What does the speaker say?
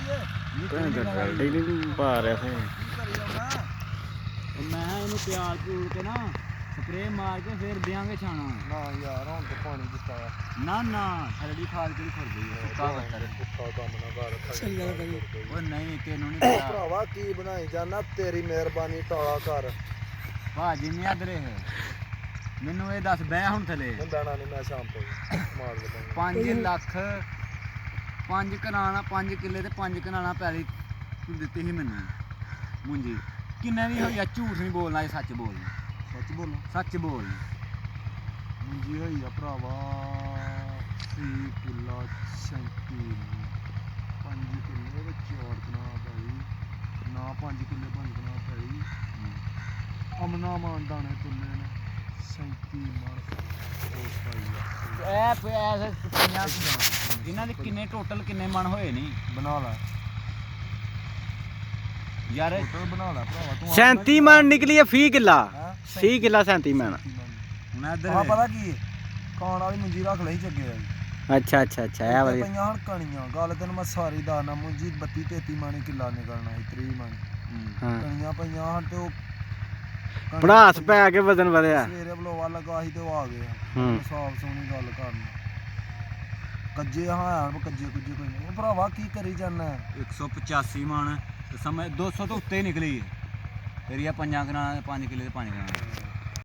ready ਨਹੀਂ ਪਾ ਰਿਹਾ ਫੇ ਮੈਂ ਇਹਨੂੰ ਪਿਆਲ ਪੂਲ ਕੇ ਨਾ ਸਪਰੇ ਮਾਰ ਕੇ ਫਿਰ ਦਿਆਂਗੇ ਛਾਣਾ ਨਾ ਯਾਰ ਹੁਣ ਤੇ ਪਾਣੀ ਦਿੱਤਾ ਨਾ ਨਾ ਹਲੜੀ ਖਾਦ ਕਿਹੜੀ ਖੁਰ ਗਈ ਹੈ ਸੁੱਕਾ ਬੱਤਰ ਭੁੱਖਾ ਕੰਮ ਨਾ ਕਰ ਸਹੀ ਗੱਲ ਕਰੀ ਉਹ ਨਹੀਂ ਤੈਨੂੰ ਨਹੀਂ ਪਤਾ ਭਰਾਵਾ ਕੀ ਬਣਾਈ ਜਾਣਾ ਤੇਰੀ ਮਿਹਰਬਾਨੀ ਟਾਲਾ ਕਰ ਭਾਜੀ ਨਹੀਂ ਅਦਰੇ ਮੈਨੂੰ ਇਹ ਦੱਸ ਬਹਿ ਹੁਣ ਥਲੇ ਦਾਣਾ ਨਹੀਂ ਮੈਂ ਸ਼ਾਮ ਤੋਂ ਮਾਰ ਲਵਾਂਗਾ 5 ਲੱਖ 5 ਕਨਾਲਾਂ 5 ਕਿੱਲੇ ਤੇ 5 ਕਨਾਲਾਂ ਪੈਲੀ ਤੂੰ ਦਿੱਤੀ ਸੀ ਮੈਨੂੰ ਮੁੰਜੀ ਕਿੰਨੇ ਦੀ ਹੋਈ ਆ ਝੂਠ ਨਹੀਂ ਬੋਲਣਾ ਇਹ ਸੱਚ ਬੋਲ ਸੱਚ ਬੋਲੋ ਸੱਚ ਬੋਲ ਮੁੰਜੀ ਹੋਈ ਆ ਭਰਾਵਾ 6 ਕਿੱਲਾ 37 5 ਕਿੱਲੇ ਵਿੱਚ 4 ਕਨਾਲ ਪੈਲੀ ਨਾ 5 ਕਿੱਲੇ 5 ਕਨਾਲ ਪੈਲੀ ਅਮਨਾ ਮਾਨ ਦਾਣੇ ਤੁੱਲੇ ਨੇ 37 ਮਣ ਉਸ ਪਾਈ ਐ ਇਹਨਾਂ ਦੇ ਕਿੰਨੇ ਟੋਟਲ ਕਿੰਨੇ ਮਣ ਹੋਏ ਨਹੀਂ ਬਣਾ ਲੈ ਯਾਰ ਟੋਟਲ ਬਣਾ ਲੈ ਭਰਾਵਾ ਤੂੰ 37 ਮਣ ਨਿਕਲੀ ਹੈ 20 ਕਿੱਲਾ 30 ਕਿੱਲਾ 37 ਮਣ ਮੈਂ ਆ ਇੱਧਰ ਪਤਾ ਕੀ ਖਾਣ ਵਾਲੀ ਮੁੰਜੀ ਰੱਖ ਲਈ ਚੱਗੇ ਆ ਅੱਛਾ ਇਹ ਵਾਲੀ ਪਈਆਂ ਹੁਣ ਕਣੀਆਂ ਗੱਲ ਤੈਨੂੰ ਮੈਂ ਸਾਰੀ ਦੱਸਣਾ ਮੁੰਜੀ 32 33 ਮਣ ਕਿੱਲਾ ਨਿਕਲਣਾ ਸੀ 30 ਮਣ ਹਾਂ ਕਣੀਆਂ ਪਈਆਂ ਹਨ ਤੇ ਉਹ ਭੜਾਸ ਪੈ ਕੇ ਵਜ਼ਨ ਵਧਿਆ ਸਵੇਰੇ ਬਲੋਵਾ ਲੱਗਾ ਸੀ ਤੇ ਉਹ ਆ ਗਏ ਸਾਫ ਸੋਹਣੀ ਗੱਲ ਕਰਨ ਕੱਜੇ ਹਾਂ ਕੱਜੇ ਕੁੱਜੇ ਕੋਈ ਨਹੀਂ ਉਹ ਭਰਾਵਾ ਕੀ ਕਰੀ ਜਾਂਦਾ 185 ਮਣ ਤੇ ਸਮਝ 200 ਤੋਂ ਉੱਤੇ ਨਿਕਲੀ ਤੇਰੀ ਆ 5 ਕਿੱਲੇ ਤੇ 5 ਕਿੱਲੇ